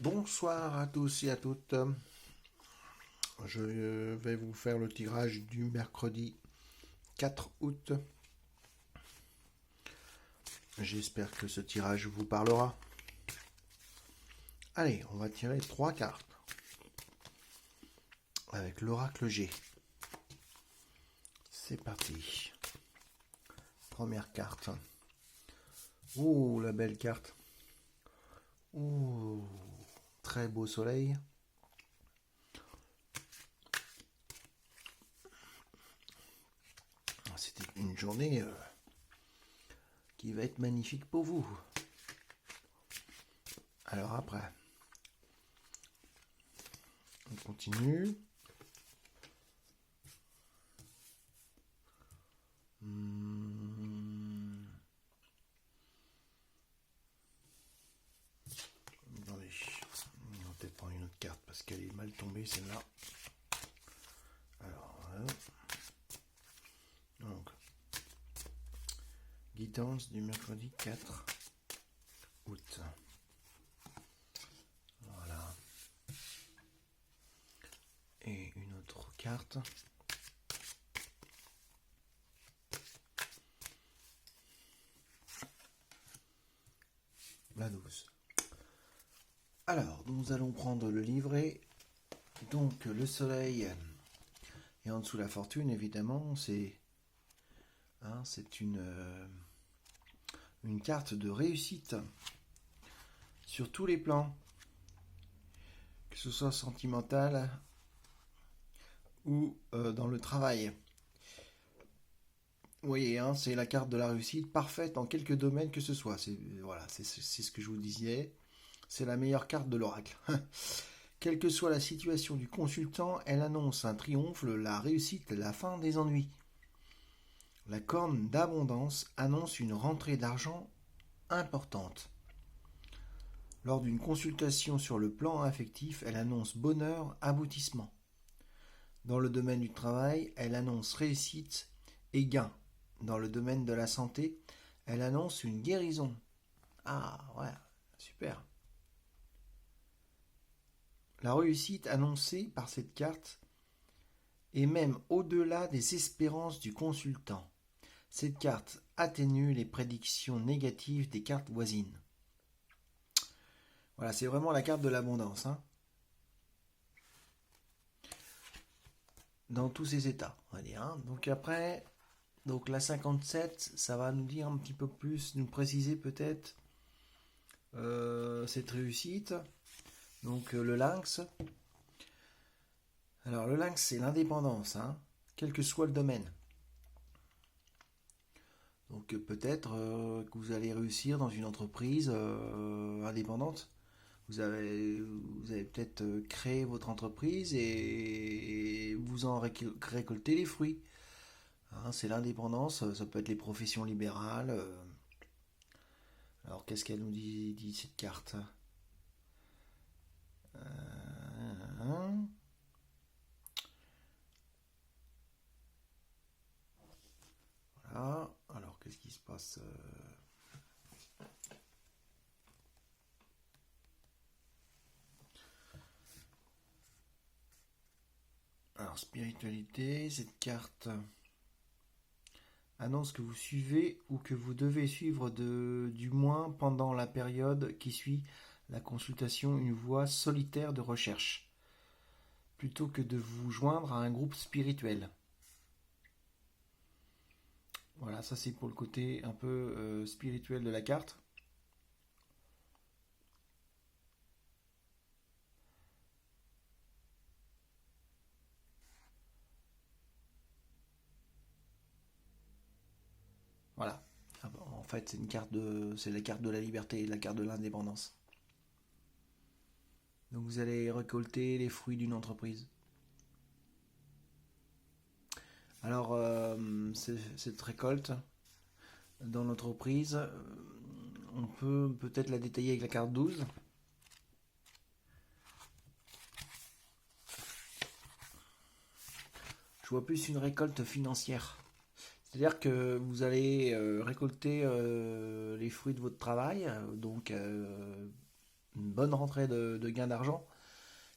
Bonsoir à tous et à toutes. Je vais vous faire le tirage du mercredi 4 août. J'espère que ce tirage vous parlera. Allez, on va tirer 3 cartes. Avec l'oracle G. C'est parti. Première carte. Ouh, la belle carte. Ouh, très beau soleil. C'était une journée qui va être magnifique pour vous. Alors après, on continue. Attendez, on va peut-être prendre une autre carte parce qu'elle est mal tombée celle-là. Alors, donc, guidance du mercredi 4 août. Voilà. Et une autre carte. La 12. Alors, nous allons prendre le livret. Donc, le soleil et en dessous la fortune, évidemment, c'est une carte de réussite sur tous les plans, que ce soit sentimental ou dans le travail. Vous voyez, c'est la carte de la réussite parfaite en quelques domaines que ce soit. C'est ce que je vous disais. C'est la meilleure carte de l'oracle. Quelle que soit la situation du consultant, elle annonce un triomphe, la réussite, la fin des ennuis. La corne d'abondance annonce une rentrée d'argent importante. Lors d'une consultation sur le plan affectif, elle annonce bonheur, aboutissement. Dans le domaine du travail, elle annonce réussite et gain. Dans le domaine de la santé, elle annonce une guérison. Ah ouais, super. La réussite annoncée par cette carte est même au-delà des espérances du consultant. Cette carte atténue les prédictions négatives des cartes voisines. Voilà, c'est vraiment la carte de l'abondance. Dans tous ses états, on va dire. Donc après, la 57, ça va nous dire un petit peu plus, nous préciser peut-être cette réussite. Donc le lynx. Alors le lynx, c'est l'indépendance, quel que soit le domaine. Donc peut-être que vous allez réussir dans une entreprise indépendante. Vous avez peut-être créé votre entreprise et vous en récoltez les fruits. C'est l'indépendance, ça peut être les professions libérales. Alors qu'est-ce qu'elle nous dit cette carte? Voilà. Alors qu'est-ce qui se passe? Alors spiritualité, cette carte annonce que vous suivez ou que vous devez suivre du moins pendant la période qui suit la consultation une voie solitaire de recherche, plutôt que de vous joindre à un groupe spirituel. Voilà, ça c'est pour le côté un peu spirituel de la carte. Voilà. En fait, c'est la carte de la liberté et la carte de l'indépendance. Donc vous allez récolter les fruits d'une entreprise. Alors, cette récolte dans l'entreprise, on peut peut-être la détailler avec la carte 12. Je vois plus une récolte financière. C'est-à-dire que vous allez récolter les fruits de votre travail, donc bonne rentrée de gains d'argent,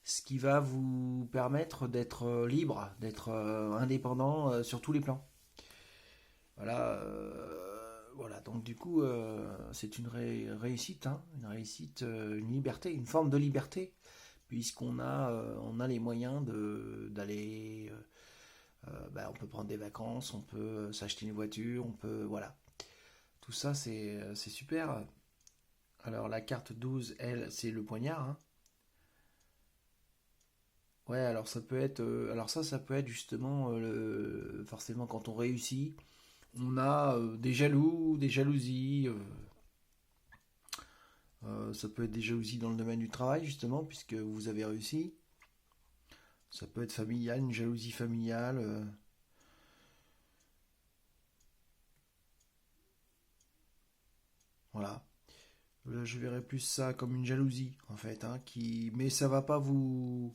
ce qui va vous permettre d'être libre, d'être indépendant sur tous les plans. Voilà, voilà. Donc du coup, c'est une réussite, hein, une réussite, une liberté, une forme de liberté, puisqu'on on a les moyens d'aller, on peut prendre des vacances, on peut s'acheter une voiture, on peut, voilà. Tout ça, c'est super. Alors la carte 12, elle, c'est le poignard, hein. Ouais, alors ça peut être, alors ça peut être justement forcément quand on réussit, on a des jaloux, des jalousies. Ça peut être des jalousies dans le domaine du travail justement puisque vous avez réussi. Ça peut être familial, une jalousie familiale. Voilà. Là, je verrais plus ça comme une jalousie en fait, hein, mais ça va pas vous,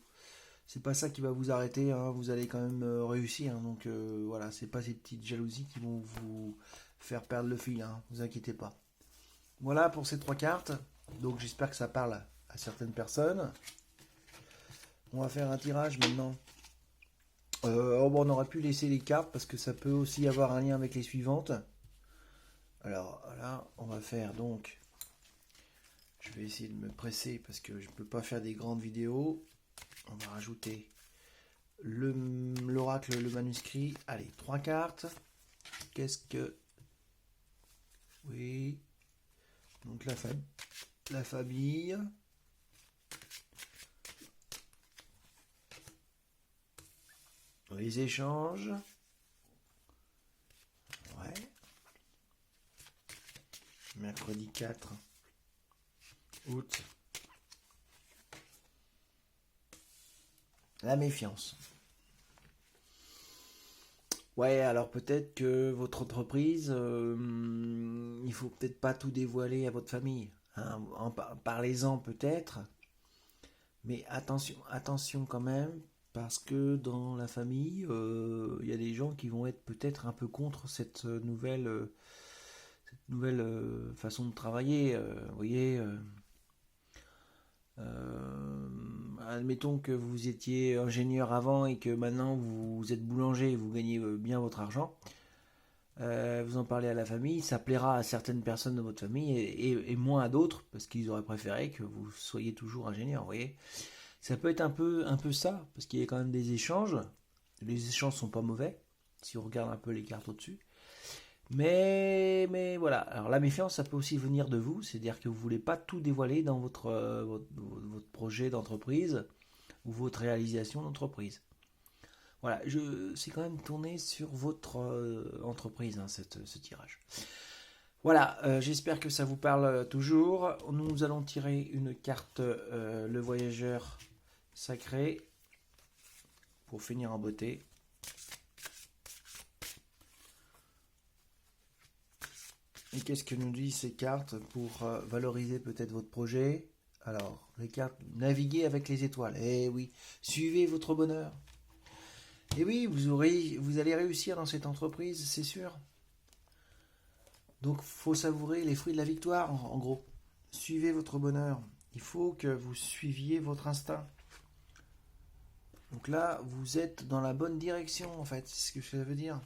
c'est pas ça qui va vous arrêter, hein. Vous allez quand même réussir, hein. Donc voilà, c'est pas ces petites jalousies qui vont vous faire perdre le fil, hein. Vous inquiétez pas. Voilà pour ces trois cartes. Donc j'espère que ça parle à certaines personnes. On va faire un tirage maintenant. On aurait pu laisser les cartes parce que ça peut aussi avoir un lien avec les suivantes. Alors là, on va faire donc. Je vais essayer de me presser parce que je ne peux pas faire des grandes vidéos. On va rajouter l'oracle, le manuscrit. Allez, trois cartes. Qu'est-ce que... Oui. Donc la famille. Les échanges. Ouais. Mercredi 4 août. La méfiance. Ouais, alors peut-être que votre entreprise, il faut peut-être pas tout dévoiler à votre famille, hein. Parlez-en peut-être, mais attention quand même, parce que dans la famille, il y a des gens qui vont être peut-être un peu contre cette nouvelle façon de travailler. Vous voyez, admettons que vous étiez ingénieur avant et que maintenant vous êtes boulanger et vous gagnez bien votre argent. Vous en parlez à la famille, ça plaira à certaines personnes de votre famille et moins à d'autres parce qu'ils auraient préféré que vous soyez toujours ingénieur. Vous voyez, ça peut être un peu ça parce qu'il y a quand même des échanges. Les échanges sont pas mauvais si on regarde un peu les cartes au-dessus. Mais voilà. Alors la méfiance, ça peut aussi venir de vous, c'est-à-dire que vous voulez pas tout dévoiler dans votre projet d'entreprise ou votre réalisation d'entreprise. Voilà, c'est quand même tourné sur votre entreprise, hein, ce tirage. Voilà, j'espère que ça vous parle toujours. Nous allons tirer une carte, le voyageur sacré, pour finir en beauté. Et qu'est-ce que nous disent ces cartes pour valoriser peut-être votre projet? Alors, les cartes, naviguez avec les étoiles. Eh oui, suivez votre bonheur. Et oui, vous allez réussir dans cette entreprise, c'est sûr. Donc, faut savourer les fruits de la victoire, en gros. Suivez votre bonheur. Il faut que vous suiviez votre instinct. Donc là, vous êtes dans la bonne direction, en fait. C'est ce que ça veut dire.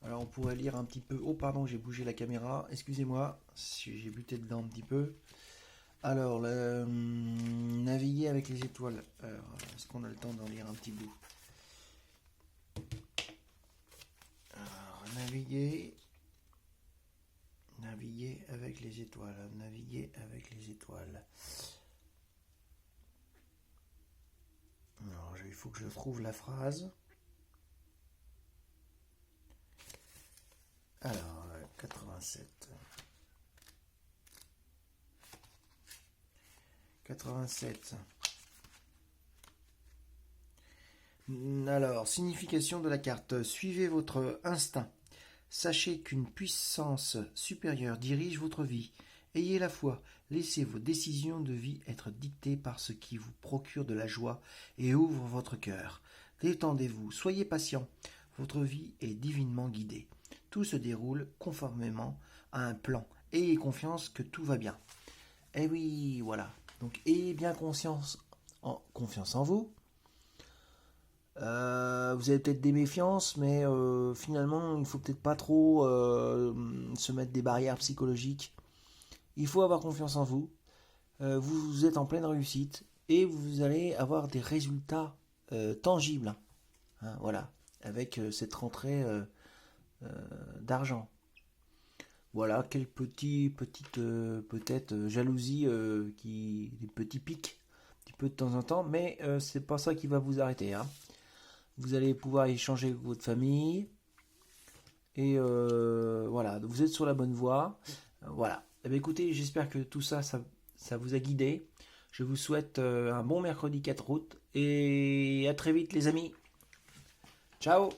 Alors, on pourrait lire un petit peu. Oh, pardon, j'ai bougé la caméra. Excusez-moi, si j'ai buté dedans un petit peu. Alors, naviguer avec les étoiles. Alors, est-ce qu'on a le temps d'en lire un petit bout? Alors, naviguer avec les étoiles. Naviguer avec les étoiles. Alors, il faut que je trouve la phrase. Alors, 87. 87. Alors, signification de la carte. Suivez votre instinct. Sachez qu'une puissance supérieure dirige votre vie. Ayez la foi. Laissez vos décisions de vie être dictées par ce qui vous procure de la joie et ouvre votre cœur. Détendez-vous. Soyez patient. Votre vie est divinement guidée. Tout se déroule conformément à un plan. Ayez confiance que tout va bien. Eh oui, voilà. Donc ayez bien confiance en vous. Vous avez peut-être des méfiances, mais finalement, il ne faut peut-être pas trop se mettre des barrières psychologiques. Il faut avoir confiance en vous. Vous êtes en pleine réussite et vous allez avoir des résultats tangibles. Hein, voilà, avec cette rentrée d'argent. Voilà, quelques petites peut-être jalousies, des petits pics, un petit peu de temps en temps, mais c'est pas ça qui va vous arrêter. Hein. Vous allez pouvoir échanger avec votre famille et voilà, vous êtes sur la bonne voie. Voilà. Eh bien, écoutez, j'espère que tout ça, ça vous a guidé. Je vous souhaite un bon mercredi 4 août et à très vite les amis. Ciao.